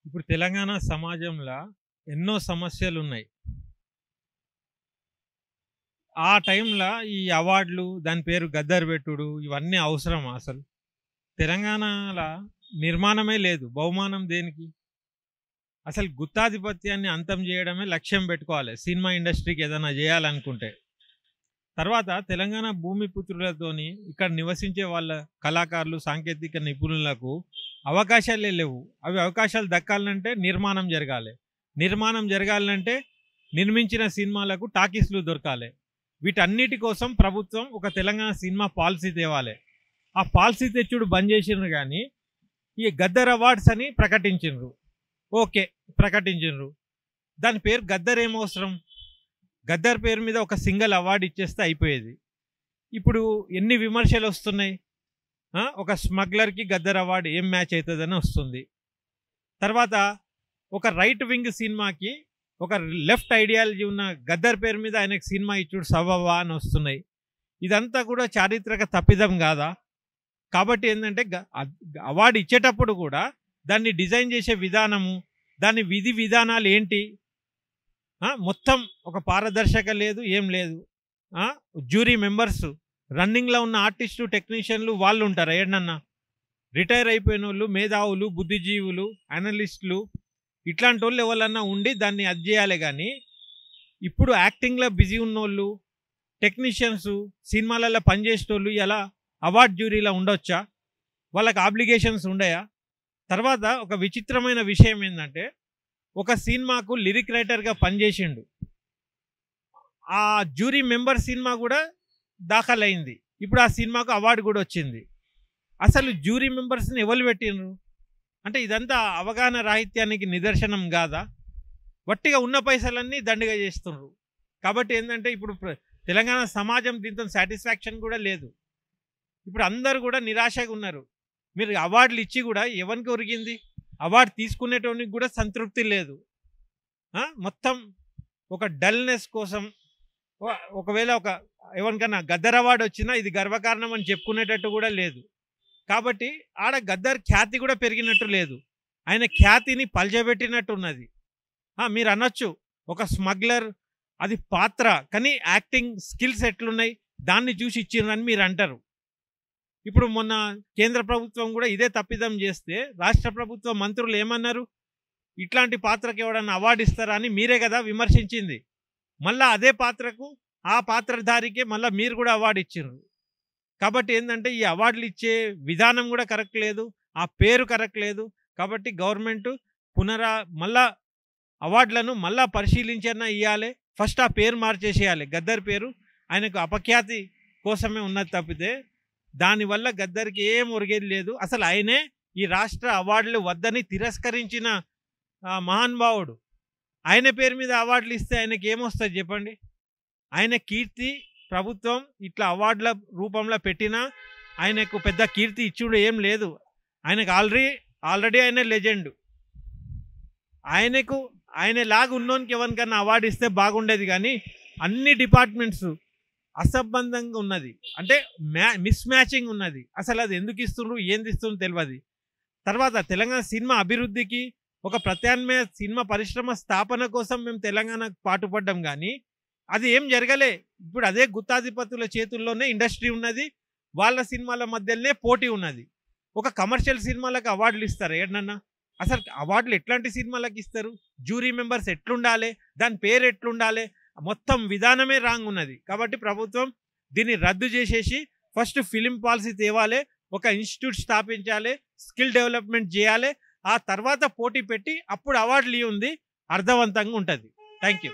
ఇప్పుడు తెలంగాణ సమాజంలో ఎన్నో సమస్యలున్నాయి. ఆ టైంలో ఈ అవార్డులు, దాని పేరు గద్దర్ పెట్టుడు ఇవన్నీ అవసరమా అసలు? తెలంగాణలో నిర్మాణమే లేదు. బహుమానం దేనికి? అసలు గుత్తాధిపత్యాన్ని అంతం చేయడమే లక్ష్యం పెట్టుకోవాలి సినిమా ఇండస్ట్రీకి ఏదైనా చేయాలనుకుంటే. తర్వాత తెలంగాణ భూమి పుత్రులతోని ఇక్కడ నివసించే వాళ్ళ కళాకారులు, సాంకేతిక నిపుణులకు అవకాశాలే లేవు. అవి అవకాశాలు దక్కాలంటే నిర్మాణం జరగాలి. నిర్మాణం జరగాలంటే నిర్మించిన సినిమాలకు టాకీస్లు దొరకాలి. వీటన్నిటి కోసం ప్రభుత్వం ఒక తెలంగాణ సినిమా పాలసీ తేవాలి. ఆ పాలసీ తెచ్చుడు బంద్ చేసిండ్రు. కానీ ఈ గద్దర్ అవార్డ్స్ అని ప్రకటించిండ్రు. ఓకే, ప్రకటించిండ్రు. దాని పేరు గద్దర్ ఏమవసరం? గద్దర్ పేరు మీద ఒక సింగిల్ అవార్డు ఇచ్చేస్తే అయిపోయేది. ఇప్పుడు ఎన్ని విమర్శలు వస్తున్నాయి. ఒక స్మగ్లర్కి గద్దర్ అవార్డు ఏం మ్యాచ్ అవుతుందని వస్తుంది. తర్వాత ఒక రైట్ వింగ్ సినిమాకి ఒక లెఫ్ట్ ఐడియాలజీ ఉన్న గద్దర్ పేరు మీద ఆయనకు సినిమా ఇచ్చుడు సబబా అని వస్తున్నాయి. ఇదంతా కూడా చారిత్రక తప్పిదం కాదా? కాబట్టి ఏంటంటే అవార్డు ఇచ్చేటప్పుడు కూడా దాన్ని డిజైన్ చేసే విధానము, దాని విధి విధానాలు ఏంటి, మొత్తం ఒక పారదర్శక లేదు, ఏం లేదు. జ్యూరీ మెంబర్స్, రన్నింగ్లో ఉన్న ఆర్టిస్టు, టెక్నీషియన్లు వాళ్ళు ఉంటారు. ఏడన్నా రిటైర్ అయిపోయిన వాళ్ళు, మేధావులు, బుద్ధిజీవులు, అనలిస్టులు, ఇట్లాంటి వాళ్ళు ఎవరన్నా ఉండి దాన్ని అది చేయాలి. కానీ ఇప్పుడు యాక్టింగ్లో బిజీ ఉన్నోళ్ళు, టెక్నీషియన్స్, సినిమాలలో పనిచేసేటోళ్ళు ఎలా అవార్డ్ జ్యూరీలో ఉండొచ్చా? వాళ్ళకి ఆబ్లిగేషన్స్ ఉండయా? తర్వాత ఒక విచిత్రమైన విషయం ఏంటంటే, ఒక సినిమాకు లిరిక్ రైటర్గా పనిచేసిండు. ఆ జ్యూరీ మెంబర్ సినిమా కూడా దాఖలైంది. ఇప్పుడు ఆ సినిమాకు అవార్డు కూడా వచ్చింది. అసలు జ్యూరీ మెంబర్స్ని ఎవరు పెట్టినరు? అంటే ఇదంతా అవగాహన రాహిత్యానికి నిదర్శనం కాదా? వట్టిగా ఉన్న పైసలన్నీ దండిగా చేస్తున్నారు. కాబట్టి ఏంటంటే ఇప్పుడు తెలంగాణ సమాజం దీంతో సాటిస్ఫాక్షన్ కూడా లేదు. ఇప్పుడు అందరు కూడా నిరాశగా ఉన్నారు. మీరు అవార్డులు ఇచ్చి కూడా ఎవరికి ఒరిగింది? అవార్డు తీసుకునేటోనికి కూడా సంతృప్తి లేదు. మొత్తం ఒక డల్నెస్ కోసం. ఒకవేళ ఎవరికన్నా గద్దర్ అవార్డు వచ్చినా ఇది గర్వకారణం అని చెప్పుకునేటట్టు కూడా లేదు. కాబట్టి ఆడ గద్దర్ ఖ్యాతి కూడా పెరిగినట్టు లేదు. ఆయన ఖ్యాతిని పల్చబెట్టినట్టు ఉన్నది. మీరు అనొచ్చు ఒక స్మగ్లర్ అది పాత్ర, కానీ యాక్టింగ్ స్కిల్స్ ఎట్లున్నాయి దాన్ని చూసి ఇచ్చిండ్రని మీరు అంటారు. ఇప్పుడు మొన్న కేంద్ర ప్రభుత్వం కూడా ఇదే తప్పిదం చేస్తే రాష్ట్ర ప్రభుత్వ మంత్రులు ఏమన్నారు? ఇట్లాంటి పాత్రకి ఎవడన్నా అవార్డు ఇస్తారా అని మీరే కదా విమర్శించింది. మళ్ళీ అదే పాత్రకు, ఆ పాత్రధారికే మళ్ళీ మీరు కూడా అవార్డు ఇచ్చారు. కాబట్టి ఏంటంటే ఈ అవార్డులు ఇచ్చే విధానం కూడా కరెక్ట్ లేదు, ఆ పేరు కరెక్ట్ లేదు. కాబట్టి గవర్నమెంట్ మళ్ళా అవార్డులను మళ్ళా పరిశీలించన్నా ఇవ్వాలి. ఫస్ట్ ఆ పేరు మార్చేసేయాలి. గద్దర్ పేరు ఆయనకు అపఖ్యాతి కోసమే ఉన్నది తప్పితే దానివల్ల గద్దర్కి ఏం ఒరిగేది లేదు. అసలు ఆయనే ఈ రాష్ట్ర అవార్డులు వద్దని తిరస్కరించిన మహానుభావుడు. ఆయన పేరు మీద అవార్డులు ఇస్తే ఆయనకి ఏమొస్తుంది చెప్పండి? ఆయన కీర్తి ప్రభుత్వం ఇట్లా అవార్డుల రూపంలో పెట్టినా ఆయనకు పెద్ద కీర్తి ఇచ్చుడు ఏం లేదు. ఆయనకు ఆల్రెడీ ఆయన లెజెండ్. ఆయన లాగా ఉన్నోనికి ఎవరికన్నా అవార్డు ఇస్తే బాగుండేది. కానీ అన్ని డిపార్ట్మెంట్స్ అసంబంధంగా ఉన్నది, అంటే మిస్ మ్యాచింగ్ ఉన్నది. అసలు అది ఎందుకు ఇస్తుండ్రు, ఏంది ఇస్తుండ్రు తెలియదు. తర్వాత తెలంగాణ సినిమా అభివృద్ధికి ఒక ప్రత్యామ్నాయ సినిమా పరిశ్రమ స్థాపన కోసం మేము తెలంగాణకు పాటుపడ్డాం. కానీ అది ఏం జరగలే. ఇప్పుడు అదే గుత్తాధిపతుల చేతుల్లోనే ఇండస్ట్రీ ఉన్నది. వాళ్ళ సినిమాల మధ్యలోనే పోటీ ఉన్నది. ఒక కమర్షియల్ సినిమాలకు అవార్డులు ఇస్తారు ఏడన్నా? అసలు అవార్డులు ఎట్లాంటి సినిమాలకు ఇస్తారు? జ్యూరీ మెంబర్స్ ఎట్లుండాలి, దాని పేరు ఎట్లుండాలి, మొత్తం విధానమే రాంగ్ ఉన్నది. కాబట్టి ప్రభుత్వం దీన్ని రద్దు చేసేసి ఫస్ట్ ఫిలిం పాలసీ తేవాలి, ఒక ఇన్స్టిట్యూట్ స్థాపించాలి, స్కిల్ డెవలప్మెంట్ చేయాలి. ఆ తర్వాత పోటీ పెట్టి అప్పుడు అవార్డులు ఇవ్వండి, అర్థవంతంగా ఉంటుంది. Thank you.